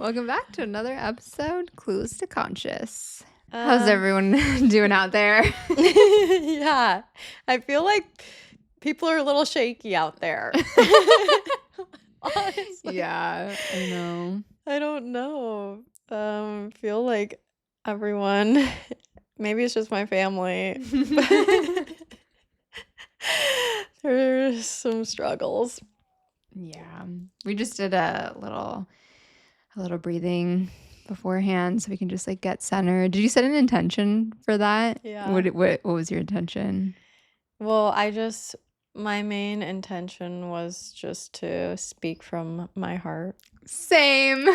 Welcome back to another episode, Clueless to Conscious. How's Um, everyone doing out there? yeah, I feel like people are a little shaky out there. Honestly, Yeah, I know. I don't know. Feel like everyone, maybe it's just my family, but there's some struggles. Yeah, we just did a little breathing beforehand so we can just like get centered. Did you set an intention for that? Yeah. What was your intention? Well, my main intention was just to speak from my heart. Same.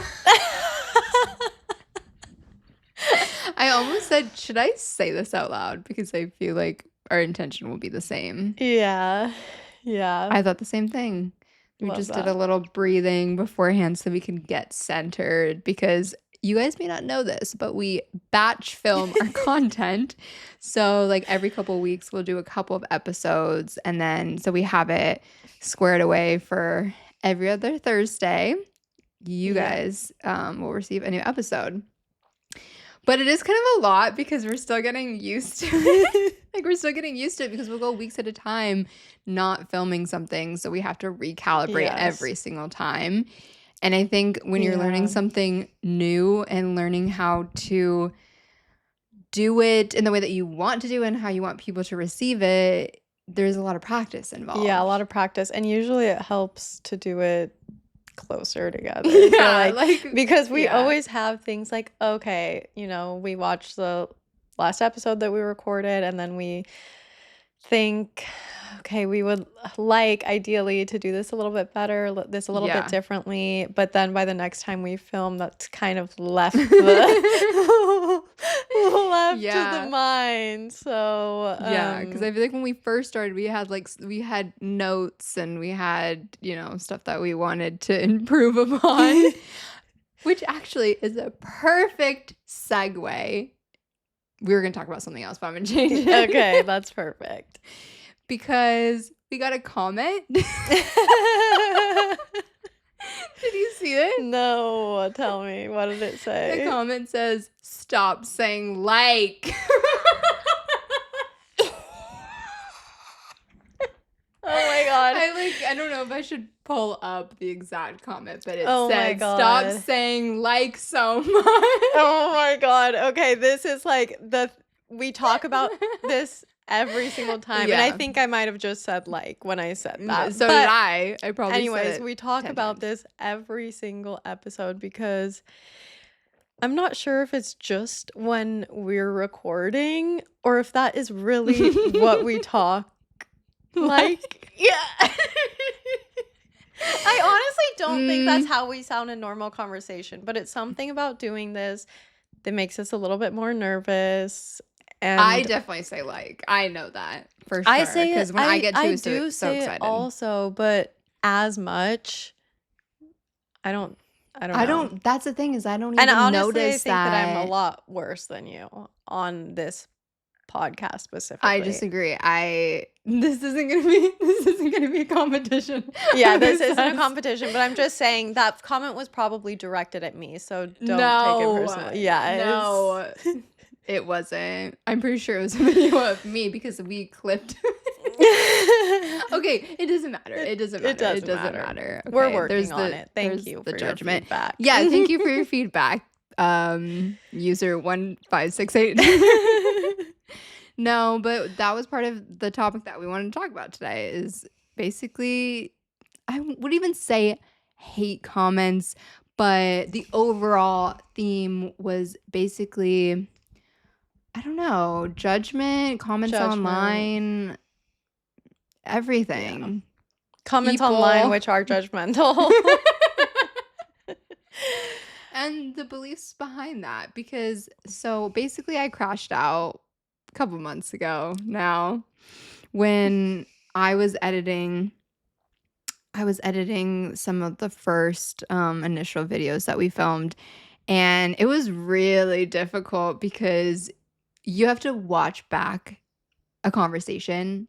I almost said, should I say this out loud? Because I feel like our intention will be the same. Yeah. Yeah. I thought the same thing. We Love just did that. a little breathing beforehand so we can get centered because you guys may not know this, but we batch film our content. So like every couple of weeks we'll do a couple of episodes and then so we have it squared away for every other Thursday. You Yeah. guys will receive a new episode. But it is kind of a lot because we're still getting used to it. Like we're still getting used to it because we'll go weeks at a time not filming something. So we have to recalibrate Yes. every single time. And I think when you're learning Yeah. something new and learning how to do it in the way that you want to do and how you want people to receive it, there's a lot of practice involved. Yeah, a lot of practice. And usually it helps to do it closer together. I feel Yeah, like, because we yeah. always have things like, okay, we watched the last episode that we recorded, and then we think, okay, we would like ideally to do this a little bit better, this a little Yeah. bit differently, but then by the next time we film, that's kind of left the left to Yeah. the mind. So Yeah, because I feel like when we first started, we had notes and we had, stuff that we wanted to improve upon, which actually is a perfect segue. We were going to talk about something else, but I'm going to change it. Okay, that's perfect. Because we got a comment. Did you see it? No, tell me. What did it say? The comment says, "Stop saying like." Oh my god. I don't know if I should pull up the exact comment, but it Oh my said, God. "Stop saying like so much." Oh my god. Okay, this is like we talk about this every single time. And I Yeah. think I might have just said like when I said that. So But did I. I probably anyways, said it we talk 10 about times. this every single episode because I'm not sure if it's just when we're recording or if that is really what we talk like. Yeah. I honestly don't think that's how we sound in normal conversation, but it's something about doing this that makes us a little bit more nervous. And I definitely say like. I know that for sure. I say it because when I get I to do so say it excited. also, but as much I don't know. That's the thing is I don't And even honestly, I notice think that I'm a lot worse than you on this podcast specifically. I disagree. This isn't gonna be a competition. Yeah, this isn't a competition, but I'm just saying that comment was probably directed at me, so don't take it personally. Yeah, No, it wasn't. I'm pretty sure it was a video of me because we clipped. Okay, it doesn't matter. It doesn't matter. Okay, We're working on it. Thank you for your feedback. Yeah, thank you for your feedback. User 1568. No, but that was part of the topic that we wanted to talk about today is basically, I would even say hate comments, but the overall theme was basically, I don't know, judgment, comments online, everything. Yeah. Comments online which are judgmental. And the beliefs behind that, because so basically I crashed out a couple months ago now when I was editing some of the first initial videos that we filmed, and it was really difficult because you have to watch back a conversation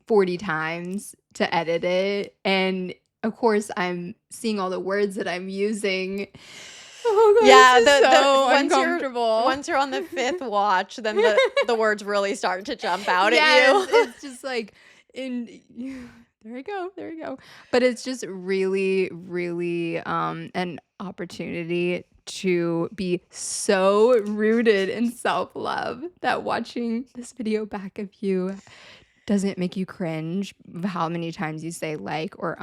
40 times to edit it, and of course I'm seeing all the words that I'm using Oh god, Yeah, this is so once uncomfortable. you're on the 5th watch, then the words really start to jump out at Yes, you. it's just like in there we go, there we go. But it's just really, really an opportunity to be so rooted in self-love that watching this video back of you doesn't make you cringe of how many times you say like or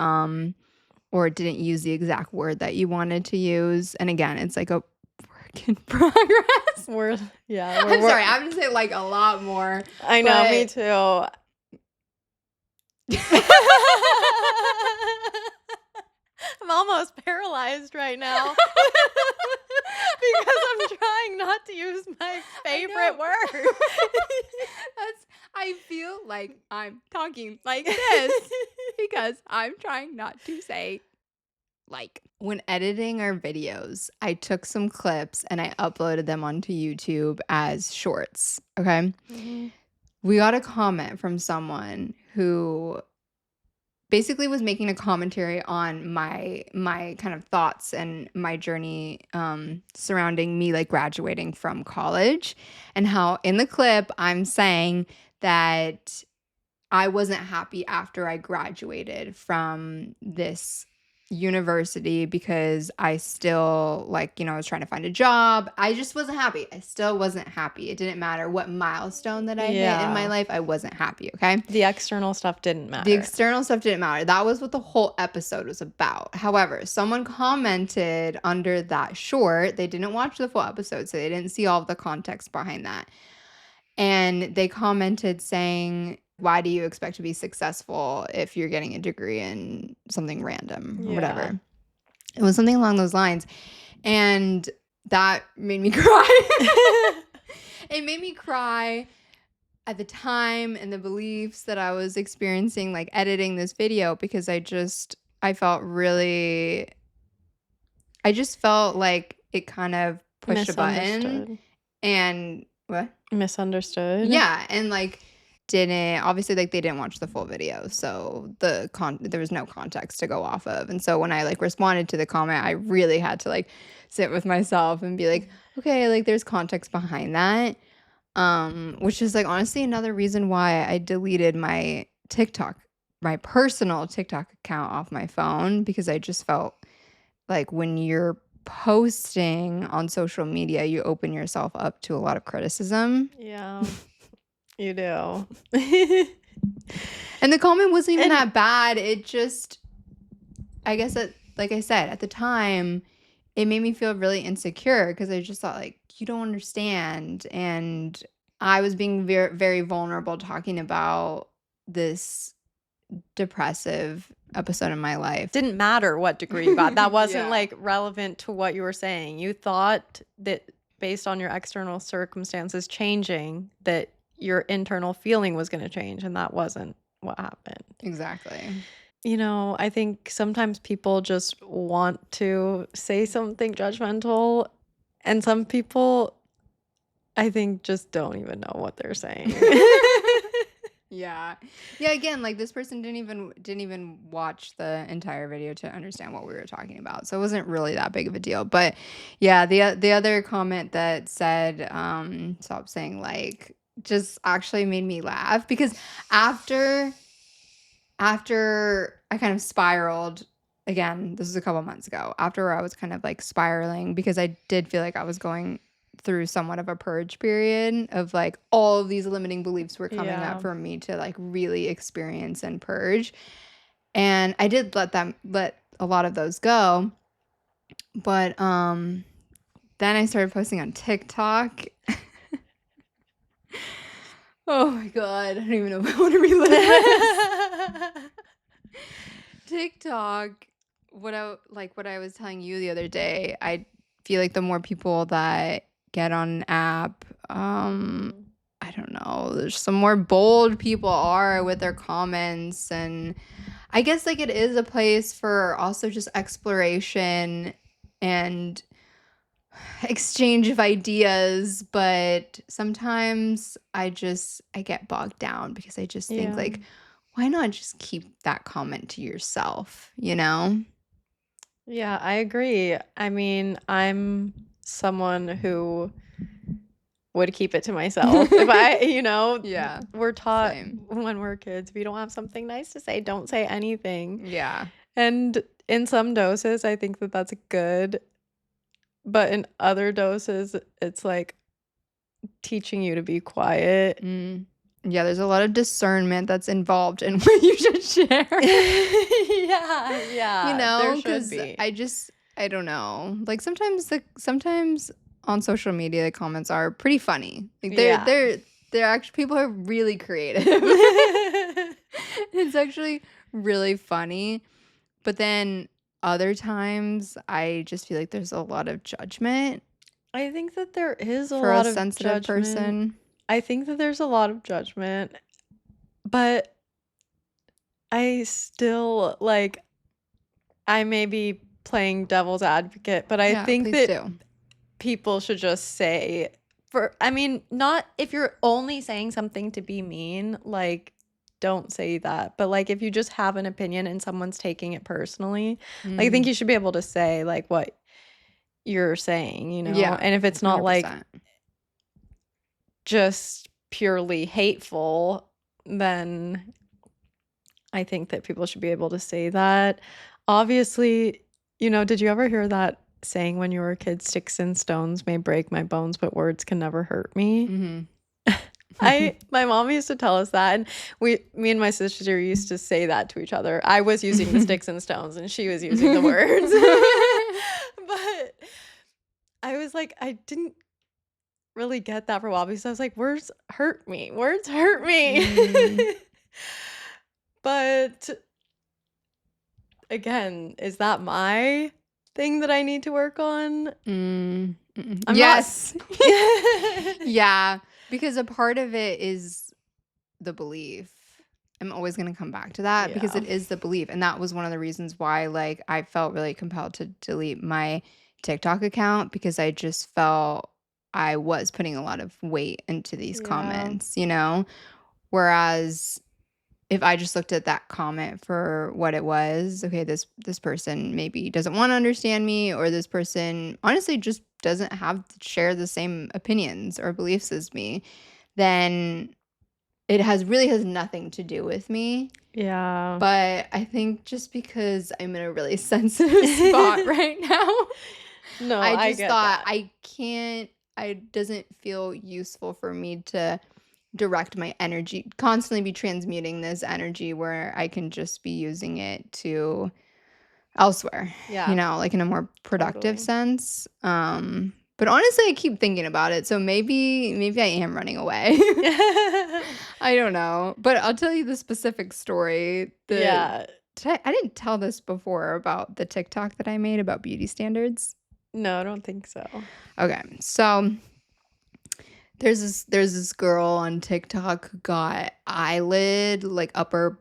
didn't use the exact word that you wanted to use. And again, it's like a work in progress. We're yeah, I'm sorry, I'm gonna say like a lot more, I know, me but too. I'm almost paralyzed right now because I'm trying not to use my I favorite know. word. I feel like I'm talking like this because I'm trying not to say like. When editing our videos, I took some clips and I uploaded them onto YouTube as shorts. Okay. Mhm. We got a comment from someone who basically was making a commentary on my kind of thoughts and my journey surrounding me like graduating from college, and how in the clip I'm saying that I wasn't happy after I graduated from this university because I still like, I was trying to find a job. I just wasn't happy. I still wasn't happy. It didn't matter what milestone that I hit in my Yeah. life. I wasn't happy. Okay. The external stuff didn't The matter. external stuff didn't matter. That was what the whole episode was about. However, someone commented under that short. They didn't watch the full episode, so they didn't see all of the context behind that. And they commented saying, "Why do you expect to be successful if you're getting a degree in something random or Yeah. whatever?" It was something along those lines. And that made me cry. It made me cry at the time and the beliefs that I was experiencing, like editing this video, because I felt really, I just felt like it kind of pushed a button Misunderstood. and what? Misunderstood? Yeah. And like, didn't obviously like they didn't watch the full video. So there was no context to go off of. And so when I like responded to the comment, I really had to like sit with myself and be like, okay, like there's context behind that. Which is like honestly another reason why I deleted my TikTok, my personal TikTok account off my phone, because I just felt like when you're posting on social media, you open yourself up to a lot of criticism. Yeah, you do. And the comment wasn't even And that bad. It just, I guess that, like I said, at the time, it made me feel really insecure because I just thought, like, you don't understand. And I was being very, very vulnerable talking about this depressive episode in my life. didn't matter what degree you got. That wasn't Yeah. like relevant to what you were saying. You thought that based on your external circumstances changing, that your internal feeling was going to change, and that wasn't what happened. Exactly. I think sometimes people just want to say something judgmental, and some people, I think, just don't even know what they're saying. Yeah. Yeah, again, like this person didn't even watch the entire video to understand what we were talking about. So it wasn't really that big of a deal. But yeah, the other comment that said stop saying like just actually made me laugh because after I kind of spiraled again, this was a couple months ago, after I was kind of like spiraling because I did feel like I was going through somewhat of a purge period of like all of these limiting beliefs were coming Yeah. up for me to like really experience and purge. And I did let a lot of those go. But then I started posting on TikTok. Oh my god, I don't even know if I want to relive this. TikTok, what I was telling you the other day, I feel like the more people that get on an app, I don't know, there's some more bold people are with their comments, and I guess like it is a place for also just exploration and exchange of ideas, but sometimes I get bogged down because I just think Yeah. like why not just keep that comment to yourself, you know? Yeah, I agree. I mean, I'm someone who would keep it to myself. If I, Yeah, we're taught same. when we're kids, if you don't have something nice to say, don't say anything. Yeah. And in some doses, I think that that's good. But in other doses, it's like teaching you to be quiet. Mm. Yeah, there's a lot of discernment that's involved in what you should share. Yeah, You yeah, there know, should because be. I don't know. Like sometimes on social media the comments are pretty funny. Like Yeah. they're actually people are really creative. It's actually really funny. But then other times I just feel like there's a lot of judgment I think that there is a for a lot of sensitive judgment. person. I think that there's a lot of judgment, but I still like I may be playing devil's advocate, but I Yeah, think please that do. people should just say I mean, not if you're only saying something to be mean, like don't say that. But like if you just have an opinion and someone's taking it personally, like I think Mm. you should be able to say like what you're saying, Yeah, And if it's not like 100%. just purely hateful, then I think that people should be able to say that. Obviously, did you ever hear that saying when you were a kid, sticks and stones may break my bones, but words can never hurt me? Mhm. My mom used to tell us that, and me and my sister used to say that to each other. I was using the sticks and stones, and she was using the words. But I was like, I didn't really get that for a while because I was like, words hurt me. Words hurt me. Mm. But again, is that my thing that I need to work on? Mm. Mm. I'm not. Yes. Yeah, because a part of it is the belief. I'm always going to come back to that because Yeah. it is the belief. And that was one of the reasons why like I felt really compelled to delete my TikTok account because I just felt I was putting a lot of weight into these Yeah. comments, you know? Whereas if I just looked at that comment for what it was, okay, this person maybe doesn't want to understand me, or this person honestly just doesn't have to share the same opinions or beliefs as me, then it has nothing to do with me. Yeah. But I think just because I'm in a really sensitive spot right now, No, I I just get thought that. I can't, it doesn't feel useful for me to direct my energy, constantly be transmuting this energy where I can just be using it to elsewhere, Yeah, like in a more productive totally. sense. But honestly, I keep thinking about it. So maybe I am running away. I don't know. But I'll tell you the specific story. Yeah. I didn't tell this before about the TikTok that I made about beauty standards. No, I don't think so. Okay. So there's this girl on TikTok who got eyelid like upper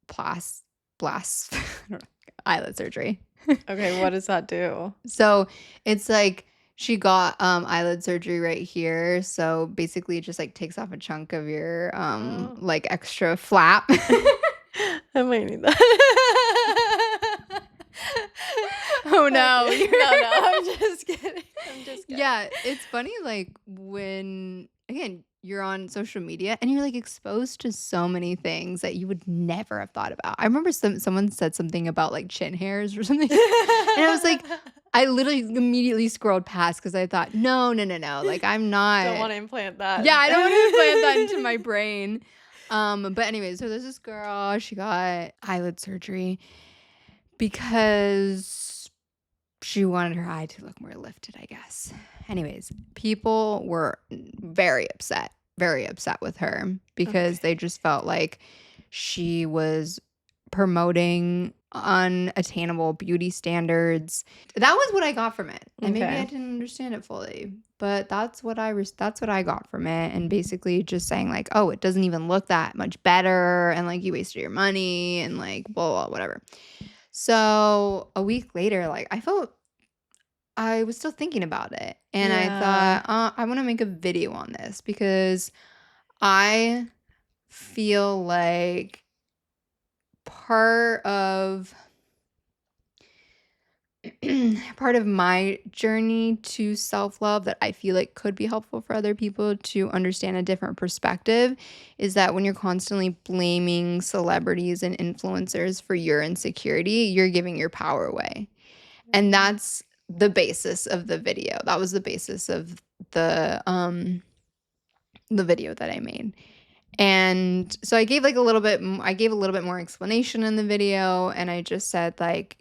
blast I don't know, eyelid surgery. Okay, what does that do? So it's like she got eyelid surgery right here. So basically it just like takes off a chunk of your Oh. like extra flap. I might need that. Oh no. Okay. No, I'm just kidding. I'm just kidding. Yeah, it's funny like when again you're on social media and you're like exposed to so many things that you would never have thought about. I remember someone said something about like chin hairs or something. And I was like, I literally immediately scrolled past because I thought, no, no, no, no. Like I'm Don't not. want to implant that. Yeah, I don't want to implant that into my brain. But anyways, so there's this girl. She got eyelid surgery because she wanted her eye to look more lifted, I guess. Anyways, people were very upset with her because Okay. they just felt like she was promoting unattainable beauty standards. That was what I got from it. And maybe I Okay. didn't understand it fully, but that's what I got from it, and basically just saying like, "Oh, it doesn't even look that much better and like you wasted your money and like blah blah whatever." So, a week later, like I was still thinking about it, and I Yeah. thought, I want to make a video on this because I feel like part of part of my journey to self-love that I feel like could be helpful for other people to understand a different perspective is that when you're constantly blaming celebrities and influencers for your insecurity, you're giving your power away. And Mm. that's the basis of the video. That was the basis of the video that I made. And so I gave like a little bit I gave a little bit more explanation in the video, and I just said like,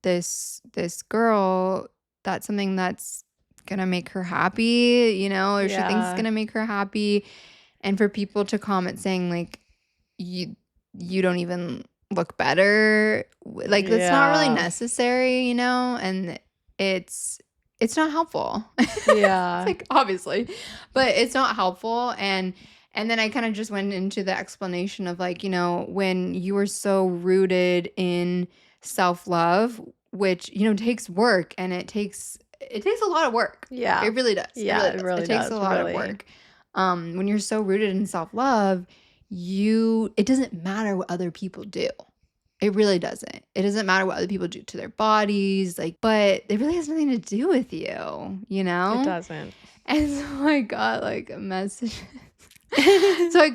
this girl, that's something that's going to make her happy, or she thinks it's going Yeah. to make her happy. And for people to comment saying like you you don't even look better, like that's not really Yeah. necessary, and it's it's not helpful. It's Yeah. like obviously, but it's not helpful. And then I kind of just went into the explanation of like, when you are so rooted in self-love, which, takes work, and it takes a lot of work. Yeah. It really does. It Yeah, really it does. It really takes a does, lot of really. work. When you're so rooted in self-love, it doesn't matter what other people do. It really doesn't. It doesn't matter what other people do to their bodies, like, but it really has nothing to do with you, you It know? doesn't. And so I got like a message. So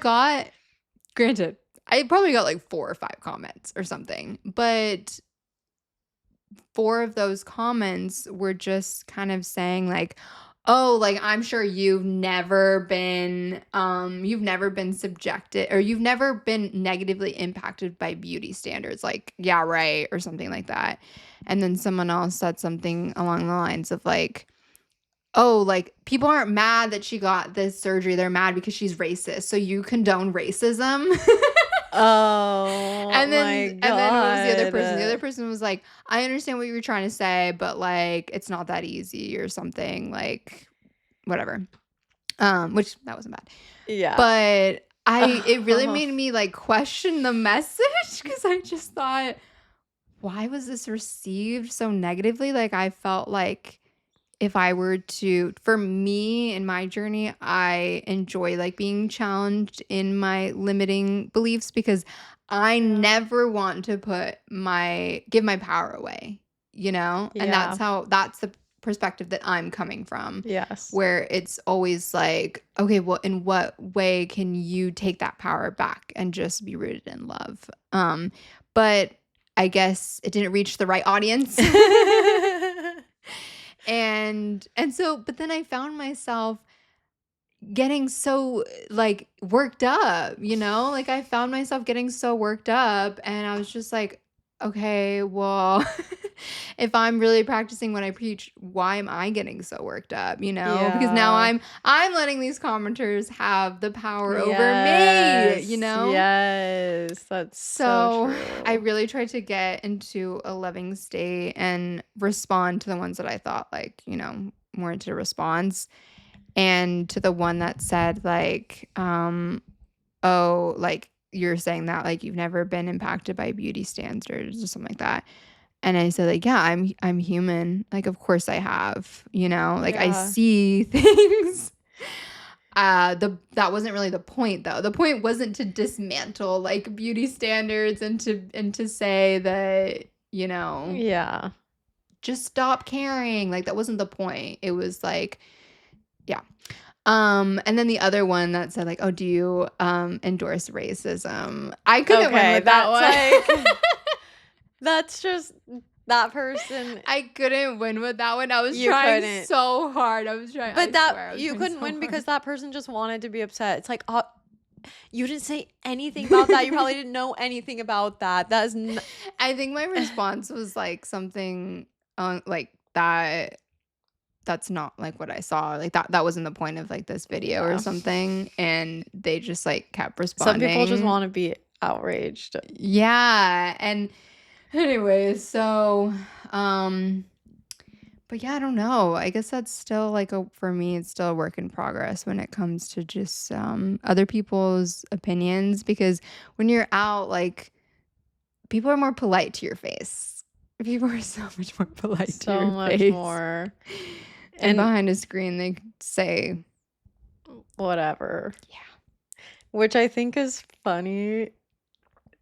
granted, I probably got like 4 or 5 comments or something, but 4 of those comments were just kind of saying like, "Oh, like I'm sure you've never been subjected, or you've never been negatively impacted by beauty standards." Like, "Yeah, right," or something like that. And then someone else said something along the lines of like, "Oh, like people aren't mad that she got this surgery. They're mad because she's racist. So you condone racism?" Oh And my then what was the other person? The other God. person was like, "I understand what you were trying to say, but like it's not that easy," or something, like whatever. Which that wasn't bad. Yeah. But it really made me like question the message, because I just thought, why was this received so negatively? Like I felt like if I were to, for me in my journey, I enjoy like being challenged in my limiting beliefs, because I Yeah. never want to give my power away. And Yeah. that's the perspective that I'm coming from, Yes. where it's always like, okay, well, in what way can you take that power back and just be rooted in love? But I guess it didn't reach the right audience. And so, but then I found myself getting so like worked up. Like I found myself getting so worked up, and I was just like, okay, well, if I'm really practicing what I preach, why am I getting so worked up? Because now Yeah. I'm letting these commenters have the power over me, you Yes. know? Yes. That's so So I true. really tried to get into a loving state and respond to the ones that I thought like, warranted a response. And to the one that said like, oh, like you're saying that like you've never been impacted by beauty standards or something like that. And I said like, yeah, I'm human. Like, of course I have. Like I Yeah. see things. That wasn't really the point though. The point wasn't to dismantle like beauty standards and to say that, Yeah. just stop caring. Like that wasn't the point. It was like, yeah. And then the other one that said like, "Oh, do you endorse racism?" I couldn't win Okay, with that that's one. like that's just that person. I couldn't win with that one. I was You trying couldn't. so hard. But I that swear I was you trying couldn't so win because hard. that person just wanted to be upset. It's like, you didn't say anything about that. You probably didn't know anything about that. I think my response was like something like that. That's not like what I saw. Like that wasn't the point of like this video or Yeah. something. And they just like kept Some people just responding. want to be outraged. Yeah. And anyways, so but yeah, I don't know. I guess that's still like for me, it's still a work in progress when it comes to just other people's opinions, because when you're out, like people are more polite to your face. People are so much more polite to So your much face. more. And And behind a screen they say, whatever. yeah. Which I think is funny.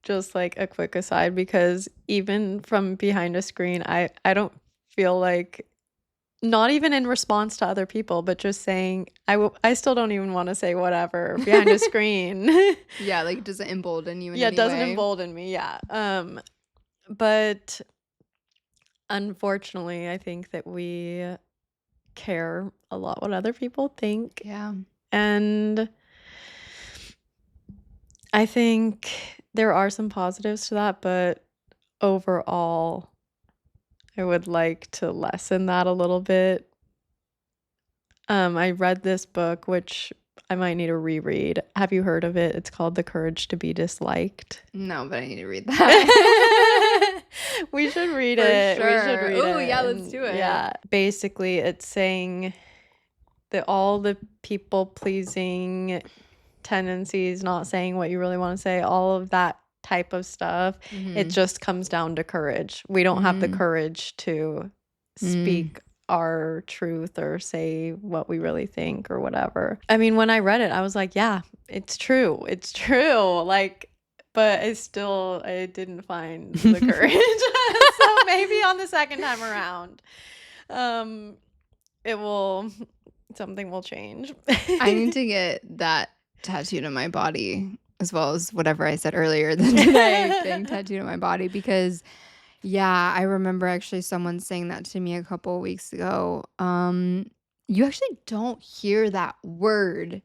Just like a quick aside, because even from behind a screen, I don't feel like not even in response to other people, but just saying, I still don't even want to say whatever behind a screen. Yeah, like, does it embolden you in Yeah, it any doesn't way? embolden me. Yeah. But unfortunately, I think that we care a lot what other people think. Yeah. And I think there are some positives to that, but overall, I would like to lessen that a little bit. I read this book, which I might need to reread. Have you heard of it? It's called The Courage to Be Disliked. No, but I need to read that. We should read For it. We should sure. read Oh, it. yeah, let's And do it. yeah, basically, it's saying that all the people pleasing tendencies, not saying what you really want to say, all of that type of stuff, it Mhm. just comes down to courage. We don't have the Mm. courage to speak our truth or say what we really think or whatever. I mean, when I read it, I was like, yeah, it's true. It's true. Like, but I didn't find the courage. So maybe on the second time around, it will, something will change. I need to get that tattooed on my body as well as whatever I said earlier the today getting tattooed on my body because yeah, I remember actually someone saying that to me a couple of weeks ago. You actually don't hear that word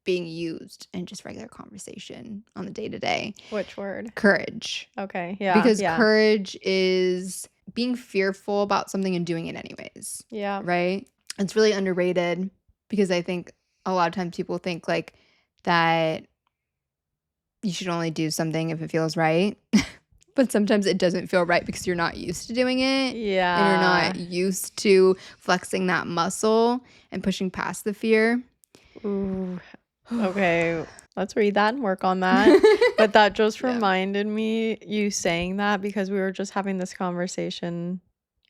being used in just regular conversation on the day to day. Which word? Courage. Okay. Yeah. Because Yeah. courage is being fearful about something and doing it anyways. Yeah. Right? It's really underrated because I think a lot of times people think like that you should only do something if it feels right. But sometimes it doesn't feel right because you're not used to doing it. And you're Yeah. not used to flexing that muscle and pushing past the fear. Ooh. Okay. Let's read that and work on that. But that just Yeah. reminded me, you saying that, because we were just having this conversation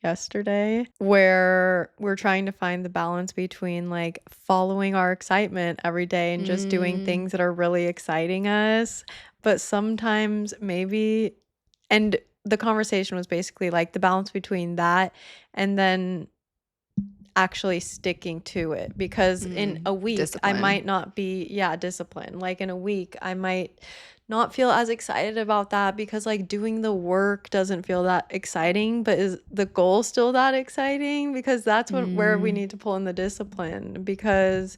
yesterday where we're trying to find the balance between like following our excitement every day and just doing things that are really exciting us. But sometimes maybe, and the conversation was basically like the balance between that and then actually sticking to it, because in a week I Discipline. might not be disciplined. Like in a week I might not feel as excited about that because like doing the work doesn't feel that exciting, but is the goal still that exciting? Because that's where we need to pull in the discipline, because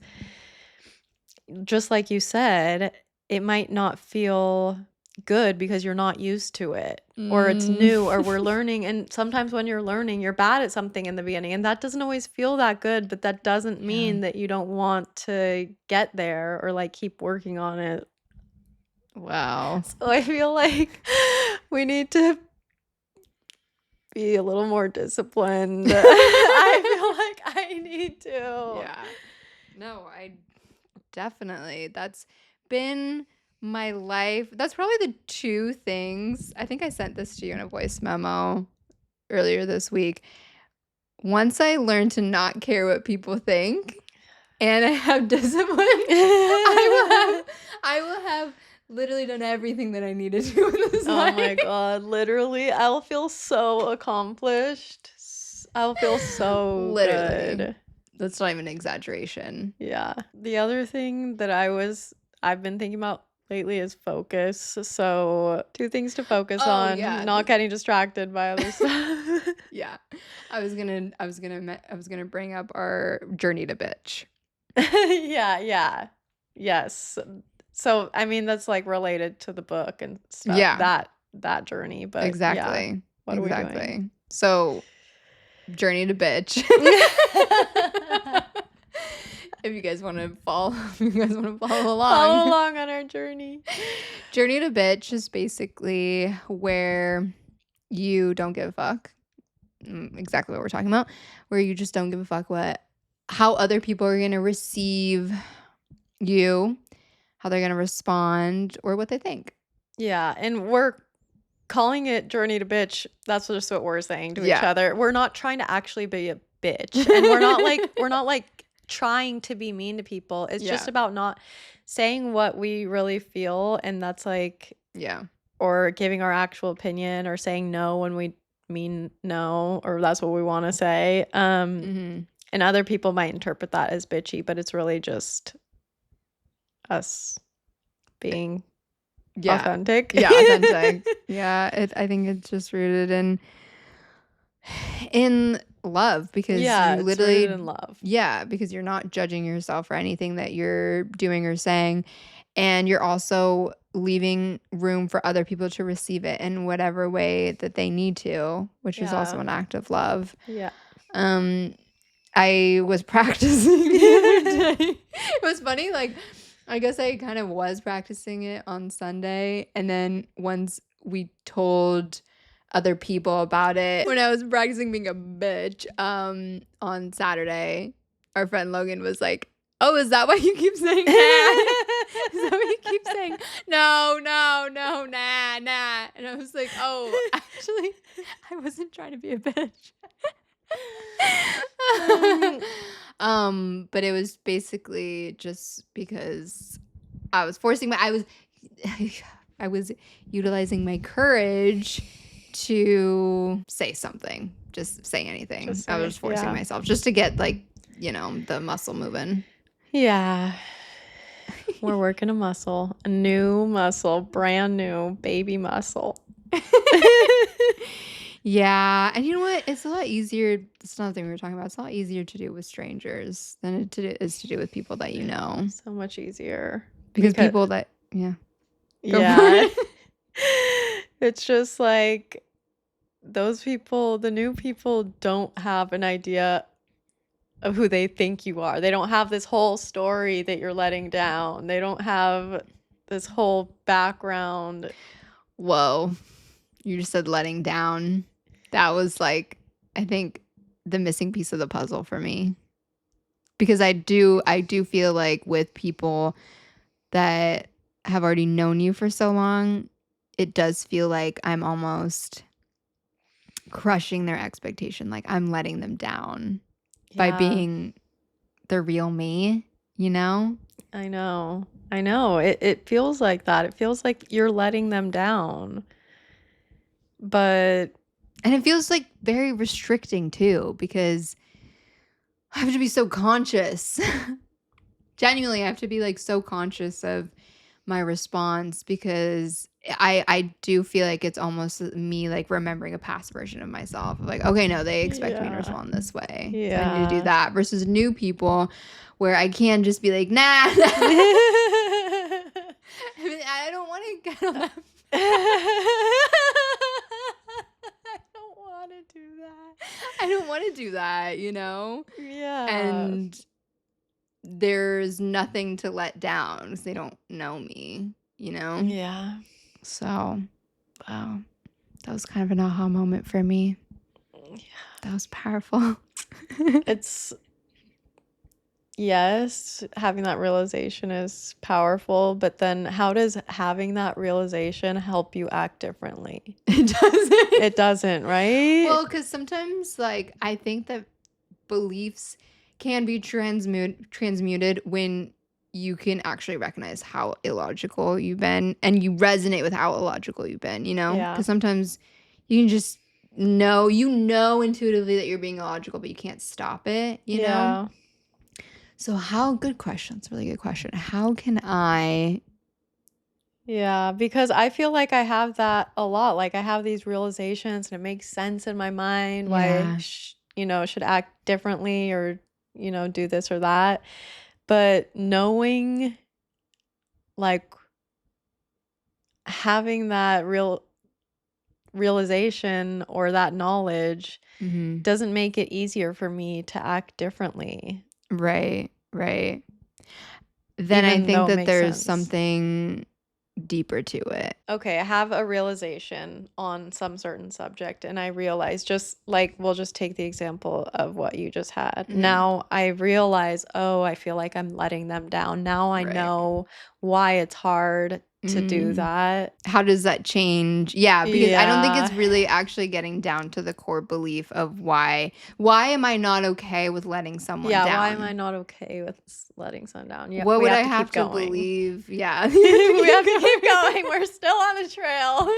just like you said, it might not feel good because you're not used to it, or it's new, or we're learning. And sometimes when you're learning, you're bad at something in the beginning, and that doesn't always feel that good, but that doesn't mean that you don't want to get there or like keep working on it. Wow. So I feel like we need to be a little more disciplined. I feel like I need to. Yeah. No, I definitely. That's been my life. That's probably the two things. I think I sent this to you in a voice memo earlier this week. Once I learned to not care what people think and I have discipline, I will have literally done everything that I need to do in this life. Oh my God, literally, I'll feel so accomplished. I'll feel so Literally. good. That's not even an exaggeration. Yeah. The other thing that I've been thinking about lately is focus. So, two things to focus on, not getting distracted by other stuff. Yeah. I was gonna bring up our journey to bitch. Yeah. Yes. So, I mean, that's like related to the book and stuff. Yeah. That journey, but Exactly. What are we doing? So, journey to bitch. If you guys want to follow along. Follow along on our journey. Journey to bitch is basically where you don't give a fuck. Exactly what we're talking about. Where you just don't give a fuck how other people are going to receive you, how they're going to respond, or what they think. Yeah, and we're calling it journey to bitch. That's just what we're saying to each other. We're not trying to actually be a bitch. And we're not like trying to be mean to people. It's just about not saying what we really feel, and that's like or giving our actual opinion or saying no when we mean no, or that's what we want to say. Mm-hmm. And other people might interpret that as bitchy, but it's really just us being Yeah. authentic. Yeah, authentic. Yeah, I think it's just rooted in love, because Yeah, you it's rooted literally, in love. yeah, because you're not judging yourself for anything that you're doing or saying, and you're also leaving room for other people to receive it in whatever way that they need to, which is also Yeah. an act of love. Yeah. I was practicing the other day. It was funny, like, I guess I kind of was practicing it on Sunday, and then once we told other people about it, when I was practicing being a bitch, on Saturday, our friend Logan was like, "Oh, is that why you keep saying nah?" Is that why you keep saying no, no, no, nah, nah? And I was like, "Oh, actually, I wasn't trying to be a bitch." But it was basically just because I was I was utilizing my courage to say something, just say anything. Just I say, was forcing yeah. myself just to get, like, the muscle moving. Yeah. We're working a muscle, a new muscle, brand new baby muscle. Yeah, and you know what? It's a lot easier. It's another thing we were talking about. It's a lot easier to do with strangers than it is to do with people that you know. So much easier. Because people that, yeah. Go for Yeah. it. It's just like those people, the new people don't have an idea of who they think you are. They don't have this whole story that you're letting down. They don't have this whole background. Whoa. You just said letting down. That was, like, I think, the missing piece of the puzzle for me. Because I do feel like with people that have already known you for so long, it does feel like I'm almost crushing their expectation. Like, I'm letting them down by Yeah, being the real me, you know? I know. I know. It feels like that. It feels like you're letting them down. But And it feels, like, very restricting too, because I have to be so conscious. Genuinely, I have to be, like, so conscious of my response, because I do feel like it's almost me, like, remembering a past version of myself. Like, okay, no, they expect me to yeah. respond this way. So I need to Yeah. do that, versus new people where I can just be like, nah. I mean, I don't want to get on that. I don't want to do that. I don't want to do that, Yeah. And there's nothing to let down because they don't know me, Yeah. So, wow, that was kind of an aha moment for me. Yeah. That was powerful. It's yes, having that realization is powerful, but then how does having that realization help you act differently? It doesn't. It doesn't, right? Well, because sometimes, like, I think that beliefs can be transmuted when you can actually recognize how illogical you've been, and you resonate with how illogical you've been, Yeah. Because sometimes you can just know, intuitively that you're being illogical, but you can't stop it, Yeah. So good question. It's a really good question. How can I? Yeah, because I feel like I have that a lot. Like I have these realizations and it makes sense in my mind why Yeah. should act differently or, do this or that. But knowing, like, having that realization or that knowledge Mm-hmm. doesn't make it easier for me to act differently. Right. Then I Even though think it that makes there's sense. something deeper to it. Okay, I have a realization on some certain subject, and I realize, just like, we'll just take the example of what you just had. Mhm. Now I realize, oh, I feel like I'm letting them down. Now I Right. know why it's hard to do that. How does that change? Yeah, because I don't think it's Yeah. really actually getting down to the core belief of why am I not okay with letting someone Yeah, why am I down? not okay with letting someone down? Yeah, What we would have I to have keep to going. believe? Yeah. We have to keep going. We're still on the trail.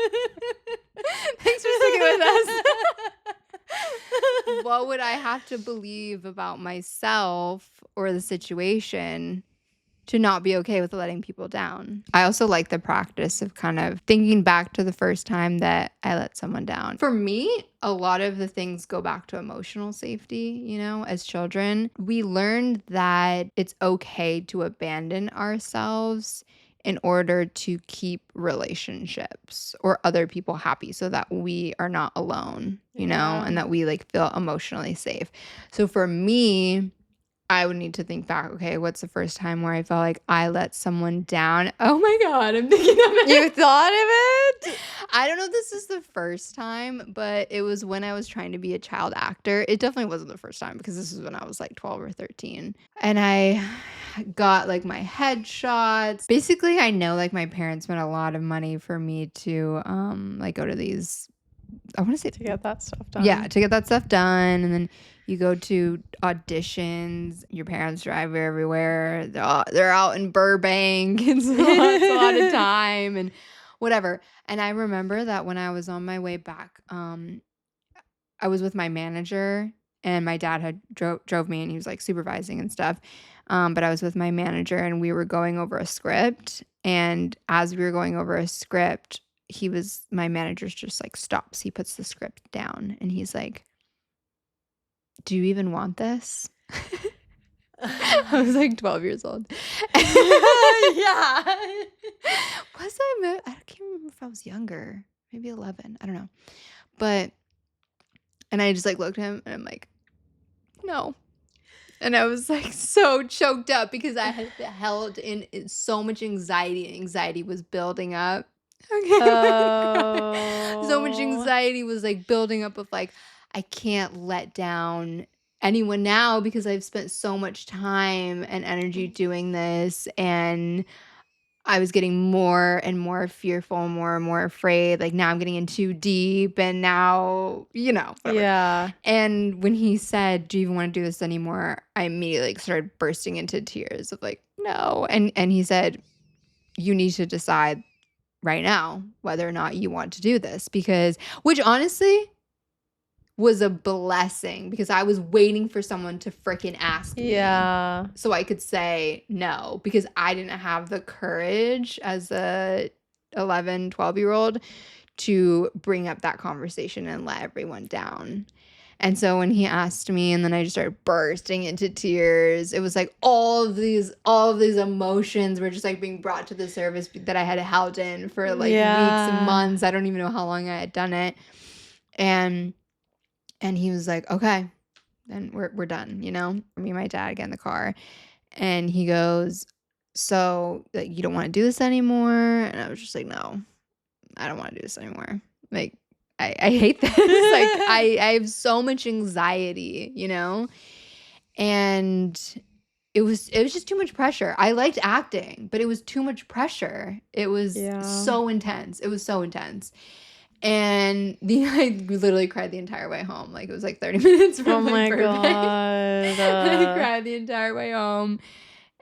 Thanks for sticking with us. What would I have to believe about myself or the situation to not be okay with letting people down? I also like the practice of kind of thinking back to the first time that I let someone down. For me, a lot of the things go back to emotional safety. As children, we learned that it's okay to abandon ourselves in order to keep relationships or other people happy so that we are not alone, Yeah. and that we feel emotionally safe. So for me, I would need to think back, okay, what's the first time where I felt like I let someone down? Oh my God, I'm thinking of it. You thought of it? I don't know if this is the first time, but it was when I was trying to be a child actor. It definitely wasn't the first time because this was when I was 12 or 13. And I got my headshots. Basically, I know my parents spent a lot of money for me to go to these, I want to say, To get that stuff done. yeah, to get that stuff done. And then you go to auditions. Your parents drive you everywhere. They're out in Burbank. It's a lot of time and whatever. And I remember that when I was on my way back, I was with my manager, and my dad had drove me, and he was supervising and stuff. But I was with my manager, and we were going over a script. And as we were going over a script, my manager's just stops. He puts the script down, and he's like, "Do you even want this?" I was 12 years old. Yeah. I can't remember if I was younger, maybe 11. I don't know. And I just looked at him, and I'm like, "No." And I was so choked up because I had held in so much anxiety, and anxiety was building up. Okay. So much Oh. anxiety was building up of I can't let down anyone now because I've spent so much time and energy doing this, and I was getting more and more fearful, more and more afraid. Now I'm getting in too deep, and now, whatever. Yeah. And when he said, "Do you even want to do this anymore?" I immediately started bursting into tears of no. And he said, "You need to decide right now whether or not you want to do this," which honestly was a blessing because I was waiting for someone to freaking ask me Yeah. so I could say no, because I didn't have the courage as a 11, 12-year-old to bring up that conversation and let everyone down. And so when he asked me, and then I just started bursting into tears, it was all of these emotions were just being brought to the surface that I had held in for weeks and Yeah. months. I don't even know how long I had done it. And he was like, "Okay, then we're done," Me and my dad get in the car, and he goes, "So, you don't want to do this anymore?" And I was just like, "No, I don't want to do this anymore. I hate this." I have so much anxiety, And it was just too much pressure. I liked acting, but it was too much pressure. It was Yeah. so intense. It was so intense. And I literally cried the entire way home. It was 30 minutes Oh from my Burbank. And I God. cried the entire way home.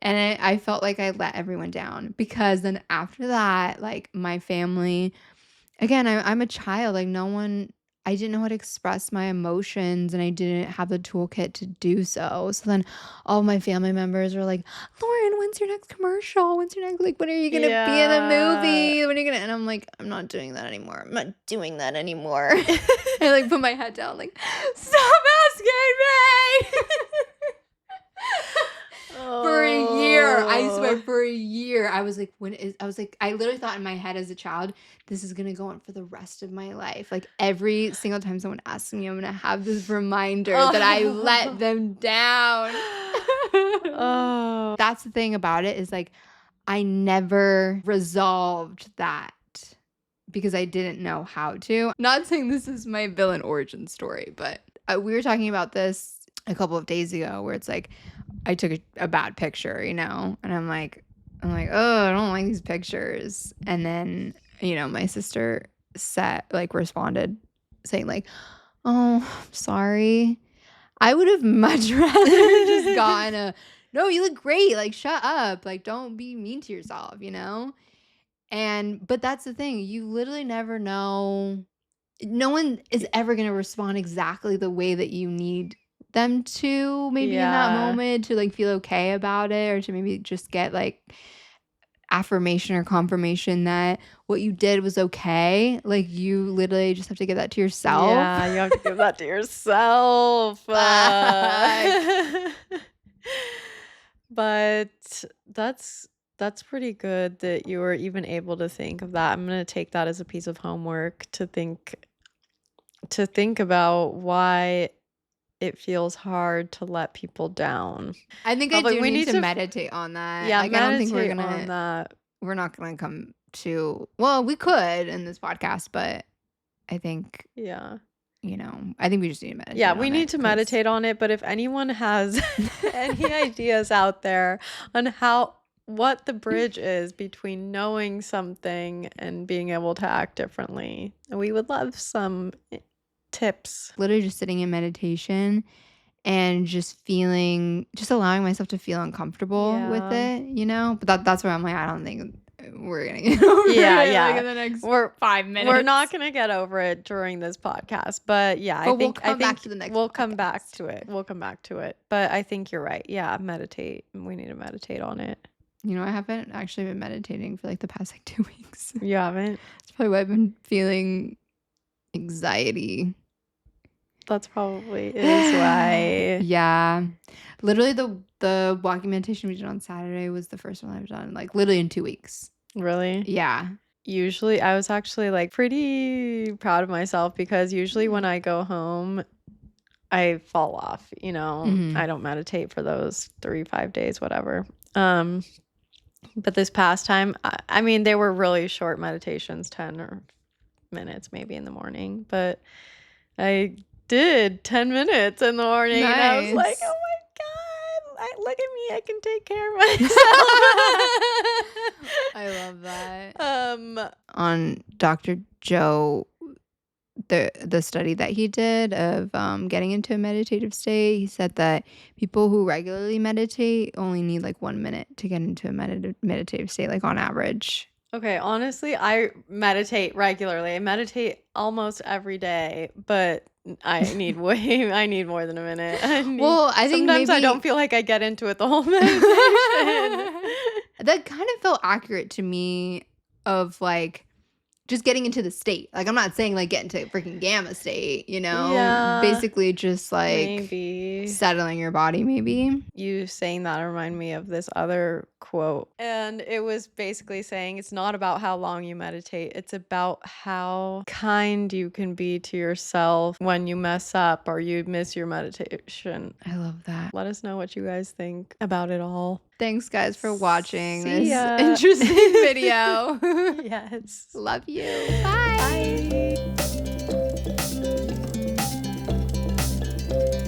And I felt like I let everyone down because then after that, my family, again, I'm a child. No one, I didn't know how to express my emotions, and I didn't have the toolkit to do so. So then all my family members were like, "Lauren, when's your next commercial? When's your next, when are you going to be in a Yeah. movie? When are you going to," and I'm like, "I'm not doing that anymore. I'm not doing that anymore." I put my head down, "Stop asking me." For a year, I swear, Oh. for a year, I was I literally thought in my head as a child, this is gonna go on for the rest of my life. Every single time someone asks me, I'm gonna have this reminder that I let them down. Oh. That's the thing about it is I never resolved that because I didn't know how to. Not saying this is my villain origin story, but we were talking about this a couple of days ago where it's I took a bad picture, and I'm like, I'm like, oh, I don't like these pictures. And then, my sister responded saying like, oh, I'm sorry. I would have much rather just gotten no, you look great. Like, shut up. Like, don't be mean to yourself, but that's the thing. You literally never know. No one is ever going to respond exactly the way that you need them to, maybe in that Yeah. moment, to like feel okay about it, or to maybe just get like affirmation or confirmation that what you did was okay. Like, you literally just have to give that to yourself. Yeah, you have to give that to yourself. But that's pretty good that you were even able to think of that. I'm gonna take that as a piece of homework to think about why it feels hard to let people down. I think I Probably do we need need to to meditate on that. yeah, Like, I don't think meditate on that. we're not gonna come to, well, we could in this podcast, but I think, Yeah. I think we just need to meditate Yeah, on we it need to 'cause meditate on it, but if anyone has any ideas out there on what the bridge is between knowing something and being able to act differently, we would love some tips. literally just sitting in meditation and just allowing myself to feel uncomfortable with Yeah. it. But that's where I'm like, I don't think we're gonna get over Yeah, it, like, yeah. in the next We're 5 minutes. we're not gonna get over it during this podcast, but yeah, But we'll come back to the next we'll come back podcast. to it. We'll come back to it. But I think you're right. Yeah, meditate. We need to meditate on it. I haven't actually been meditating for like the past like 2 weeks. You haven't? That's probably why I've been feeling anxiety. That's probably is why. Yeah. Literally the walking meditation we did on Saturday was the first one I've done, like, literally in 2 weeks. Really? Yeah. Usually, I was actually like pretty proud of myself because usually when I go home, I fall off, Mhm. I don't meditate for those 3, 5 days, whatever. But this past time, I mean, they were really short meditations, 10 or minutes maybe in the morning, but I did 10 minutes in the morning and I was like, Nice. oh my God, look at me, I can take care of myself. I love that. On Dr. Joe, the study that he did of getting into a meditative state, he said that people who regularly meditate only need like 1 minute to get into a meditative state, like on average. Okay, honestly, I meditate regularly. I meditate almost every day, but I need more than a minute. Well, I think sometimes I maybe don't feel like I get into it the whole meditation. that kind of felt accurate to me, of like just getting into the state. Like, I'm not saying like get into freaking gamma state, Yeah, basically just like maybe. settling your body, maybe. You saying that remind me of this other quote. And it was basically saying it's not about how long you meditate. It's about how kind you can be to yourself when you mess up or you miss your meditation. I love that. Let us know what you guys think about it all. Thanks, guys, for watching See this ya. interesting video. Yes. Love you. Bye. Bye.